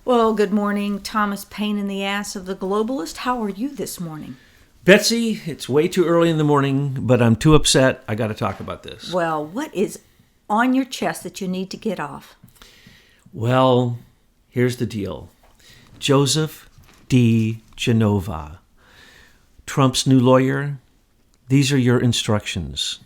Well, good morning, Thomas Paine-in-the-ass-of-the-globalists. How are you this morning? Betsy, it's way too early in the morning, but I'm too upset. I got to talk about this. Well, what is on your chest that you need to get off? Well, here's the deal. Joseph D. Genova, Trump's new lawyer, these are your instructions.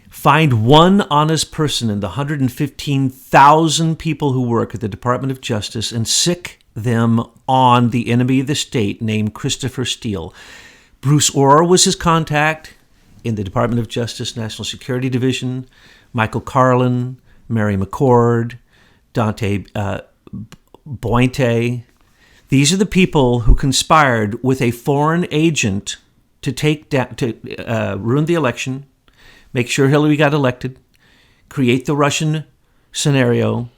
Find one honest person in the 115,000 people who work at the Department of Justice and sick them on the enemy of the state named Christopher Steele. Bruce Orr was his contact in the Department of Justice National Security Division. Michael Carlin, Mary McCord, Dante Bointe. These are the people who conspired with a foreign agent to ruin the election, make sure Hillary got elected, create the Russian scenario,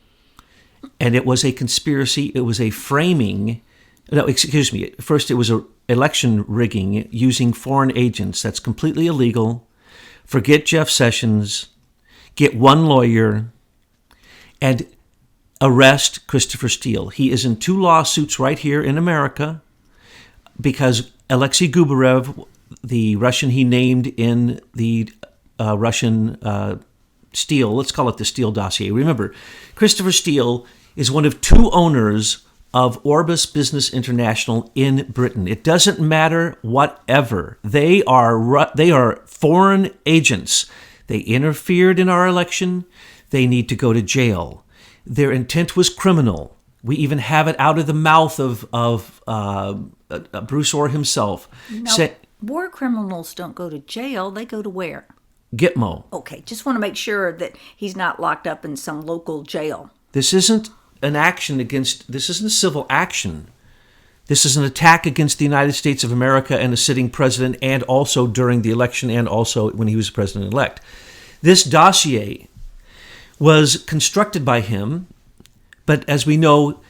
and it was a conspiracy. It was a framing. No, excuse me. First, it was an election rigging using foreign agents. That's completely illegal. Forget Jeff Sessions. Get one lawyer and arrest Christopher Steele. He is in 2 lawsuits right here in America because Alexei Gubarev, the Russian he named in the Russian Steele, let's call it the Steele dossier. Remember, Christopher Steele is one of 2 owners of Orbis Business International in Britain. It doesn't matter whatever. They are foreign agents. They interfered in our election. They need to go to jail. Their intent was criminal. We even have it out of the mouth of Bruce Orr himself. No, war criminals don't go to jail. They go to where? Gitmo. Okay, just want to make sure that he's not locked up in some local jail. This isn't this isn't a civil action. This is an attack against the United States of America and a sitting president, and also during the election and also when he was president-elect. This dossier was constructed by him, but as we know,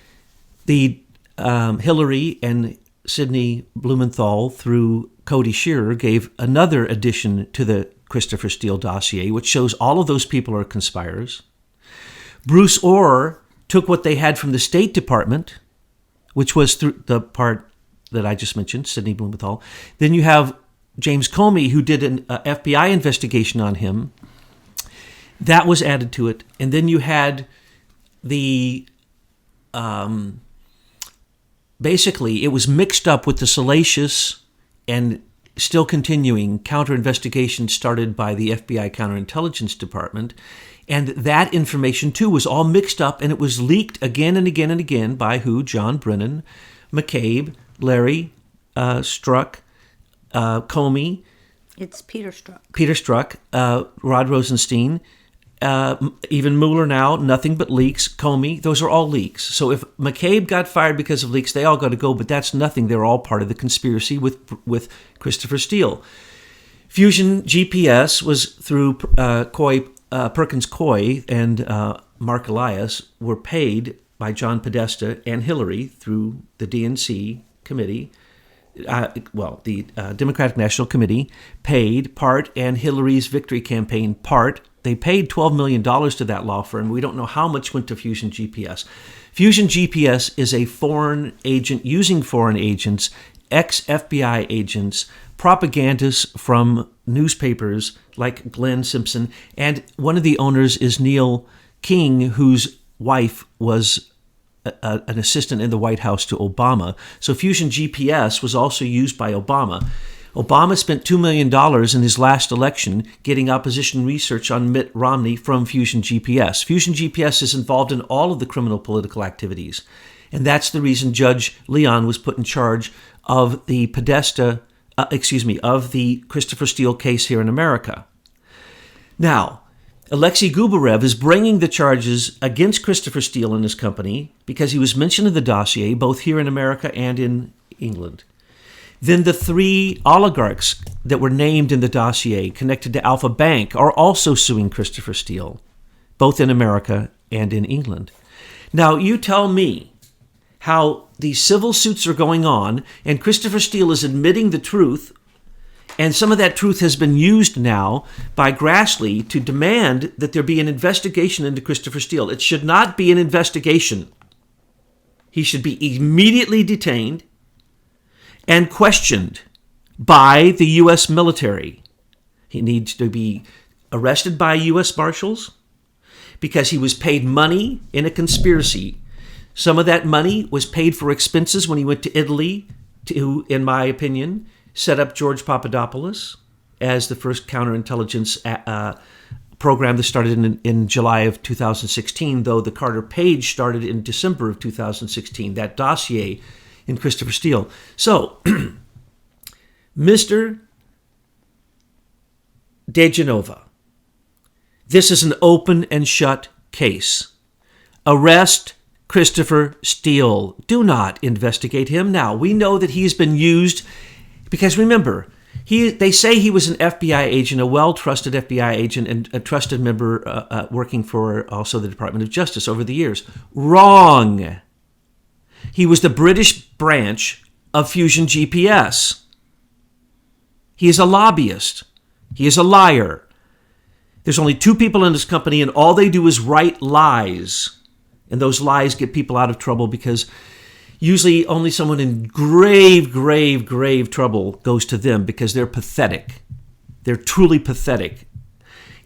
the Hillary and Sidney Blumenthal through Cody Shearer gave another addition to the Christopher Steele dossier, which shows all of those people are conspirators. Bruce Orr took what they had from the State Department, which was through the part that I just mentioned, Sidney Blumenthal. Then you have James Comey, who did an FBI investigation on him. That was added to it. And then you had the, basically, it was mixed up with the salacious and still continuing counter-investigation started by the FBI Counterintelligence Department. And that information, too, was all mixed up, and it was leaked again and again and again by who? John Brennan, McCabe, Larry Strzok, Comey. It's Peter Strzok. Peter Strzok, Rod Rosenstein, even Mueller now, nothing but leaks. Comey, those are all leaks. So if McCabe got fired because of leaks, they all got to go, but that's nothing. They're all part of the conspiracy with Christopher Steele. Fusion GPS was through Perkins Coie and Mark Elias were paid by John Podesta and Hillary through the DNC committee. The Democratic National Committee paid part, and Hillary's victory campaign part. They paid $12 million to that law firm. We don't know how much went to Fusion GPS. Fusion GPS is a foreign agent using foreign agents, ex-FBI agents, propagandists from newspapers like Glenn Simpson, and one of the owners is Neil King, whose wife was an assistant in the White House to Obama. So Fusion GPS was also used by Obama. Obama spent $2 million in his last election getting opposition research on Mitt Romney from Fusion GPS. Fusion GPS is involved in all of the criminal political activities. And that's the reason Judge Leon was put in charge of the of the Christopher Steele case here in America. Now, Alexei Gubarev is bringing the charges against Christopher Steele and his company because he was mentioned in the dossier both here in America and in England. Then the 3 oligarchs that were named in the dossier connected to Alpha Bank are also suing Christopher Steele, both in America and in England. Now, you tell me how these civil suits are going on and Christopher Steele is admitting the truth, and some of that truth has been used now by Grassley to demand that there be an investigation into Christopher Steele. It should not be an investigation. He should be immediately detained and questioned by the U.S. military. He needs to be arrested by U.S. Marshals because he was paid money in a conspiracy. Some of that money was paid for expenses when he went to Italy to, in my opinion, set up George Papadopoulos as the first counterintelligence program that started in July of 2016, though the Carter Page started in December of 2016, that dossier in Christopher Steele. So, Mr. DeGenova, this is an open and shut case. Arrest Christopher Steele. Do not investigate him. Now, we know that he's been used because, remember, they say he was an FBI agent, a well-trusted FBI agent, and a trusted member working for also the Department of Justice over the years. Wrong. He was the British branch of Fusion GPS. He is a lobbyist. He is a liar. There's only two people in this company, and all they do is write lies. And those lies get people out of trouble because usually only someone in grave trouble goes to them because they're pathetic. They're truly pathetic.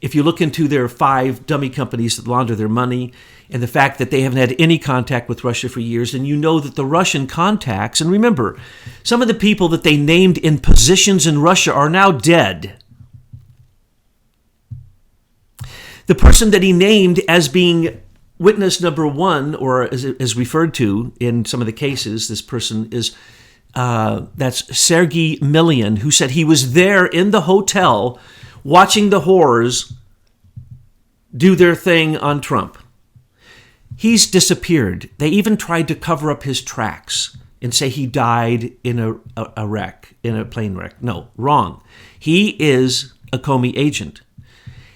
If you look into their 5 dummy companies that launder their money and the fact that they haven't had any contact with Russia for years, and you know that the Russian contacts, and remember, some of the people that they named in positions in Russia are now dead. The person that he named as being witness number 1, or as referred to in some of the cases, this person is, that's Sergei Millian, who said he was there in the hotel watching the whores do their thing on Trump. He's disappeared. They even tried to cover up his tracks and say he died in a wreck, in a plane wreck. No, wrong. He is a Comey agent.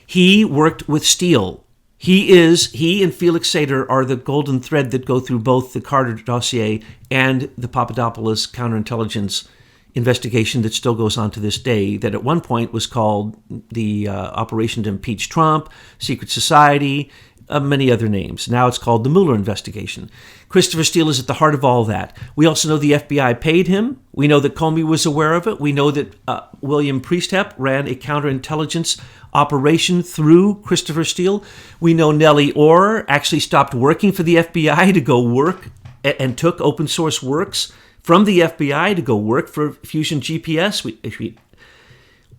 He worked with Steele. He and Felix Sater are the golden thread that go through both the Carter dossier and the Papadopoulos counterintelligence investigation that still goes on to this day, that at one point was called the Operation to Impeach Trump, Secret Society, many other names. Now it's called the Mueller investigation. Christopher Steele is at the heart of all that. We also know the FBI paid him. We know that Comey was aware of it. We know that William Priestap ran a counterintelligence operation through Christopher Steele. We know Nellie Orr actually stopped working for the FBI to go work and took open source works from the FBI to go work for Fusion GPS.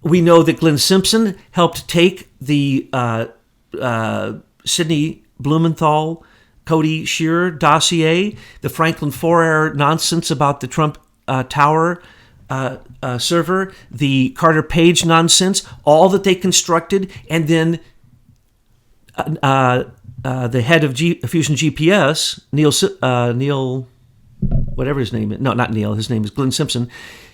We know that Glenn Simpson helped take the Sidney Blumenthal, Cody Shearer dossier, the Franklin Foer nonsense about the Trump Tower server, the Carter Page nonsense, all that they constructed, and then the head of Fusion GPS, Neil, whatever his name is, no, not Neil, his name is Glenn Simpson.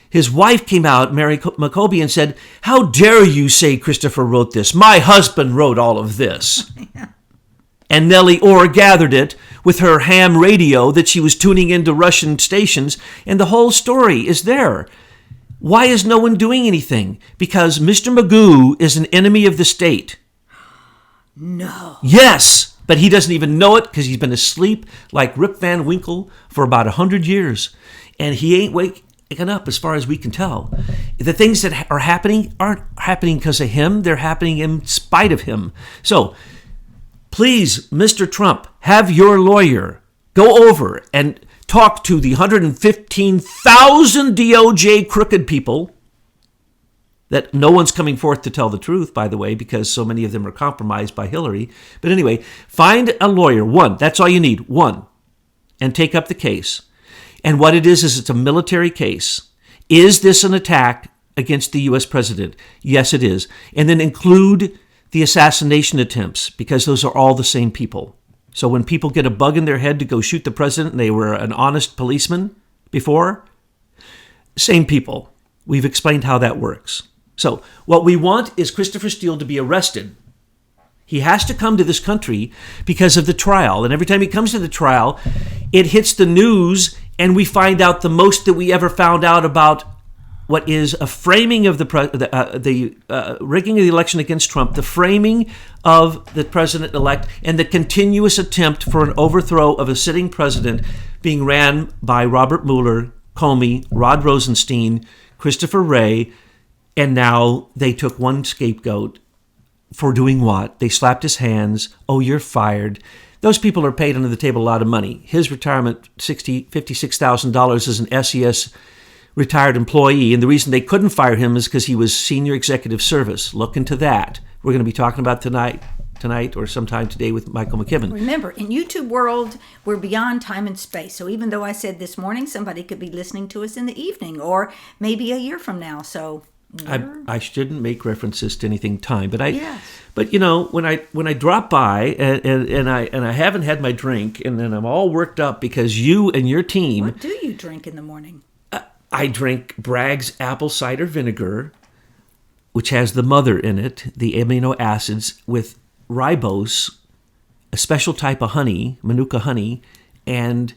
His wife came out, Mary McCabe, and said, "How dare you say Christopher wrote this? My husband wrote all of this." And Nellie Orr gathered it with her ham radio that she was tuning into Russian stations, and the whole story is there. Why is no one doing anything? Because Mr. Magoo is an enemy of the state. No. Yes, but he doesn't even know it because he's been asleep like Rip Van Winkle for about 100 years. And he ain't waking up as far as we can tell. The things that are happening aren't happening because of him. They're happening in spite of him. So please, Mr. Trump, have your lawyer go over and talk to the 115,000 DOJ crooked people that no one's coming forth to tell the truth, by the way, because so many of them are compromised by Hillary. But anyway, find a lawyer, one. That's all you need, one, and take up the case. And what it is it's a military case. Is this an attack against the U.S. president? Yes, it is. And then include the assassination attempts, because those are all the same people. So when people get a bug in their head to go shoot the president and they were an honest policeman before, same people. We've explained how that works. So what we want is Christopher Steele to be arrested. He has to come to this country because of the trial. And every time he comes to the trial, it hits the news and we find out the most that we ever found out about what is a framing of the rigging of the election against Trump, the framing of the president-elect, and the continuous attempt for an overthrow of a sitting president being ran by Robert Mueller, Comey, Rod Rosenstein, Christopher Wray, and now they took one scapegoat for doing what? They slapped his hands. Oh, you're fired. Those people are paid under the table a lot of money. His retirement, $56,000 as an SES retired employee, and the reason they couldn't fire him is because he was senior executive service. Look into that. We're going to be talking about tonight or sometime today with Michael McKibben. Remember, in YouTube world, we're beyond time and space. So even though I said this morning, somebody could be listening to us in the evening or maybe a year from now. So I shouldn't make references to anything time, but Yes. But when I drop by and I haven't had my drink and then I'm all worked up because you and your team. What do you drink in the morning? I drink Bragg's apple cider vinegar, which has the mother in it, the amino acids, with ribose, a special type of honey, Manuka honey, and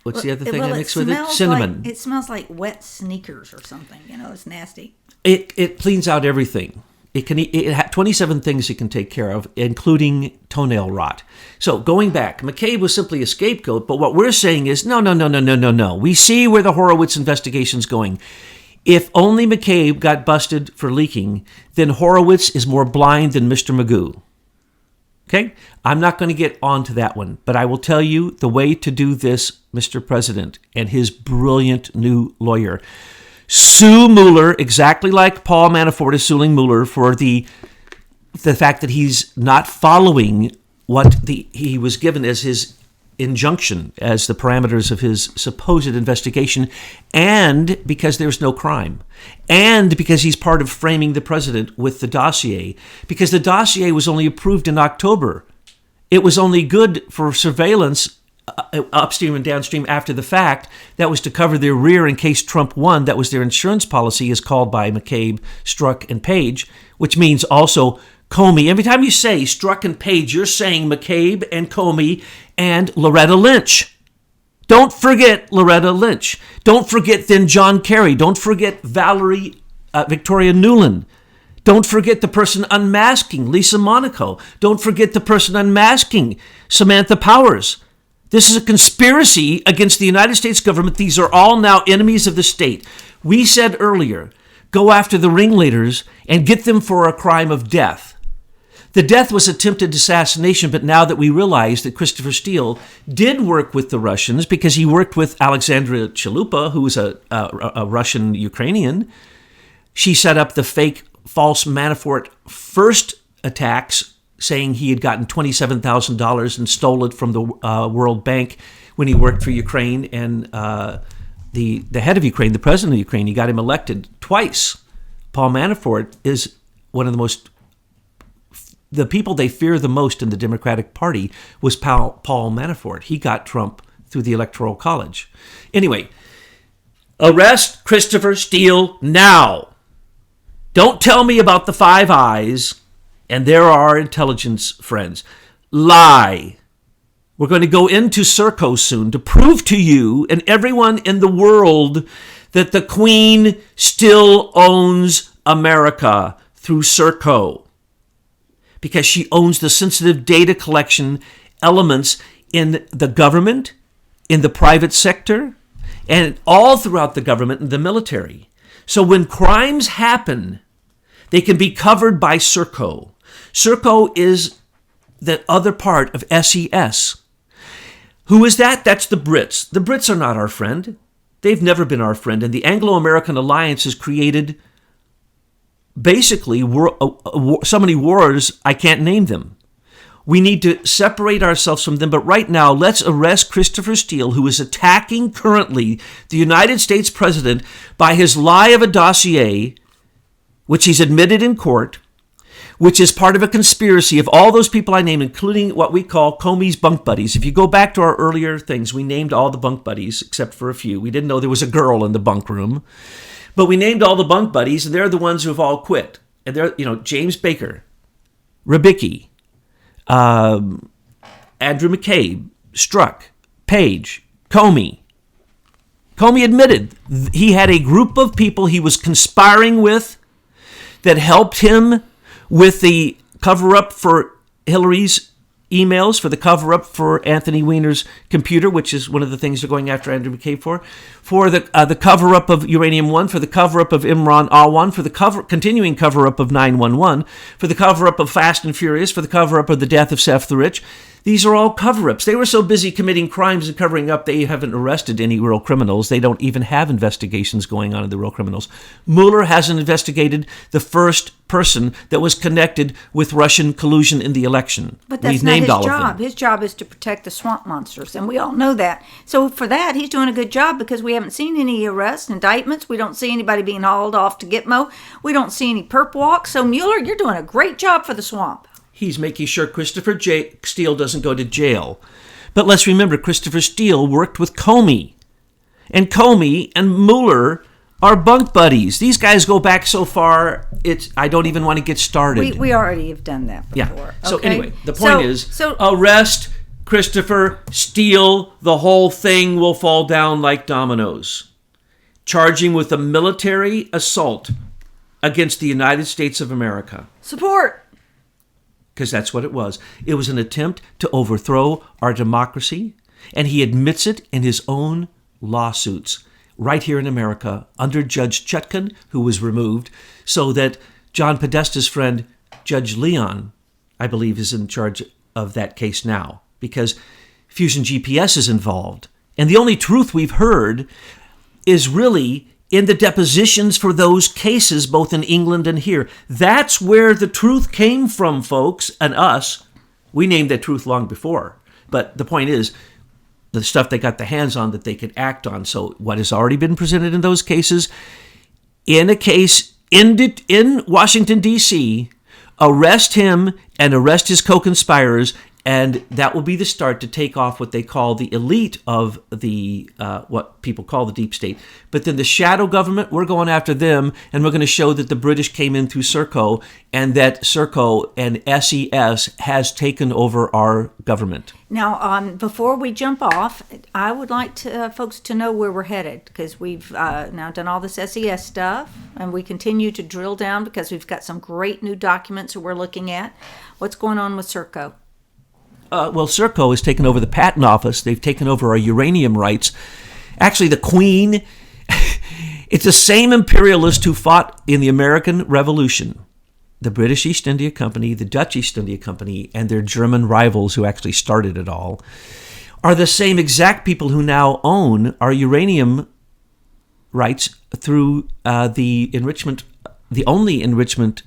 what's the other thing I mix with it? Cinnamon. It smells like wet sneakers or something. It's nasty. It cleans out everything. It had 27 things it can take care of, including toenail rot. So going back, McCabe was simply a scapegoat, but what we're saying is, no. We see where the Horowitz investigation's going. If only McCabe got busted for leaking, then Horowitz is more blind than Mr. Magoo. Okay? I'm not going to get on to that one, but I will tell you the way to do this, Mr. President, and his brilliant new lawyer. Sue Mueller exactly like Paul Manafort is suing Mueller for the fact that he's not following what he was given as his injunction, as the parameters of his supposed investigation, and because there's no crime, and because he's part of framing the president with the dossier, because the dossier was only approved in October. It was only good for surveillance upstream and downstream after the fact. That was to cover their rear in case Trump won. That was their insurance policy, as called by McCabe, Strzok, and Page, which means also Comey. Every time you say Strzok and Page, you're saying McCabe and Comey and Loretta Lynch. Don't forget Loretta Lynch. Don't forget then John Kerry. Don't forget Victoria Nuland. Don't forget the person unmasking Lisa Monaco. Don't forget the person unmasking Samantha Powers. This is a conspiracy against the United States government. These are all now enemies of the state. We said earlier, go after the ringleaders and get them for a crime of death. The death was attempted assassination, but now that we realize that Christopher Steele did work with the Russians because he worked with Alexandra Chalupa, who was a Russian Ukrainian, she set up the fake false Manafort first attacks, saying he had gotten $27,000 and stole it from the World Bank when he worked for Ukraine. And the head of Ukraine, the president of Ukraine, he got him elected twice. Paul Manafort is one of the people they fear the most in the Democratic Party was Paul Manafort. He got Trump through the Electoral College. Anyway, arrest Christopher Steele now. Don't tell me about the Five Eyes. And there are intelligence friends. Lie. We're going to go into SERCO soon to prove to you and everyone in the world that the Queen still owns America through SERCO, because she owns the sensitive data collection elements in the government, in the private sector, and all throughout the government and the military. So when crimes happen, they can be covered by SERCO. SERCO is the other part of SES. Who is that? That's the Brits. The Brits are not our friend. They've never been our friend. And the Anglo-American alliance has created basically so many wars, I can't name them. We need to separate ourselves from them. But right now, let's arrest Christopher Steele, who is attacking currently the United States president by his lie of a dossier, which he's admitted in court, which is part of a conspiracy of all those people I named, including what we call Comey's bunk buddies. If you go back to our earlier things, we named all the bunk buddies except for a few. We didn't know there was a girl in the bunk room, but we named all the bunk buddies, and they're the ones who have all quit. And they're, James Baker, Ribicki, Andrew McCabe, Strzok, Page, Comey, Comey admitted he had a group of people he was conspiring with that helped him with the cover-up for Hillary's emails, for the cover-up for Anthony Weiner's computer, which is one of the things they're going after Andrew McCabe for the cover-up of Uranium One, for the cover-up of Imran Awan, for the continuing cover-up of 911, for the cover-up of Fast and Furious, for the cover-up of the death of Seth the Rich. These are all cover-ups. They were so busy committing crimes and covering up, they haven't arrested any real criminals. They don't even have investigations going on of the real criminals. Mueller hasn't investigated the first person that was connected with Russian collusion in the election. But that's not his job. His job is to protect the swamp monsters, and we all know that. So for that, he's doing a good job because we haven't seen any arrests, indictments. We don't see anybody being hauled off to Gitmo. We don't see any perp walks. So Mueller, you're doing a great job for the swamp. He's making sure Christopher Steele doesn't go to jail. But let's remember, Christopher Steele worked with Comey. And Comey and Mueller are bunk buddies. These guys go back so far, I don't even want to get started. We already have done that before. Yeah. So okay? Anyway, the point is, arrest Christopher Steele. The whole thing will fall down like dominoes. Charge him with a military assault against the United States of America. Support. Because that's what it was. It was an attempt to overthrow our democracy, and he admits it in his own lawsuits right here in America under Judge Chutkan, who was removed, so that John Podesta's friend, Judge Leon, I believe, is in charge of that case now, because Fusion GPS is involved. And the only truth we've heard is really in the depositions for those cases, both in England and here. That's where the truth came from, folks, and us. We named that truth long before. But the point is, the stuff they got their hands on that they could act on. So what has already been presented in those cases, in a case in Washington, D.C., arrest him and arrest his co-conspirators, and that will be the start to take off what they call the elite of the, what people call the deep state. But then the shadow government, we're going after them, and we're going to show that the British came in through SERCO, and that SERCO and SES has taken over our government. Now, before we jump off, I would like folks to know where we're headed, because we've now done all this SES stuff, and we continue to drill down because we've got some great new documents that we're looking at. What's going on with SERCO? Well, SERCO has taken over the patent office. They've taken over our uranium rights. Actually, the Queen, it's the same imperialist who fought in the American Revolution. The British East India Company, the Dutch East India Company, and their German rivals who actually started it all, are the same exact people who now own our uranium rights through the only enrichment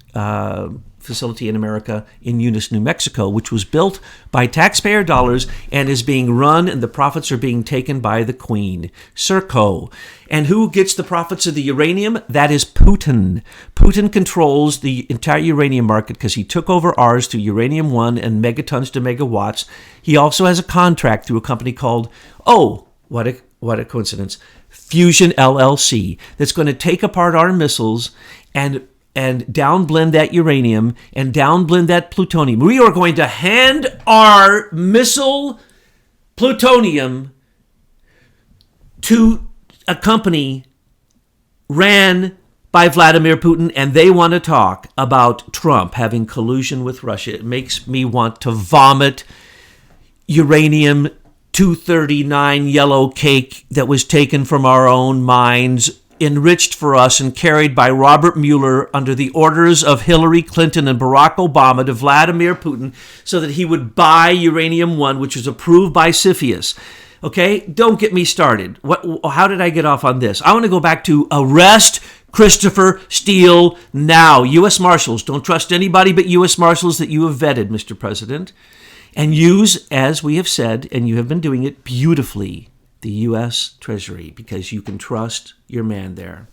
facility in America in Eunice, New Mexico, which was built by taxpayer dollars and is being run, and the profits are being taken by the Queen, SERCO. And who gets the profits of the uranium? That is Putin. Putin controls the entire uranium market because he took over ours through Uranium One and megatons to megawatts. He also has a contract through a company called, what a coincidence, Fusion LLC, that's going to take apart our missiles and downblend that uranium and downblend that plutonium. We are going to hand our missile plutonium to a company ran by Vladimir Putin, and they want to talk about Trump having collusion with Russia. It makes me want to vomit. Uranium 239 yellow cake that was taken from our own mines, enriched for us and carried by Robert Mueller under the orders of Hillary Clinton and Barack Obama to Vladimir Putin so that he would buy Uranium One, which was approved by CFIUS. Okay, don't get me started. How did I get off on this? I want to go back to arrest Christopher Steele now. U.S. Marshals, don't trust anybody but U.S. Marshals that you have vetted, Mr. President. And use, as we have said, and you have been doing it beautifully, the U.S. Treasury, because you can trust your man there.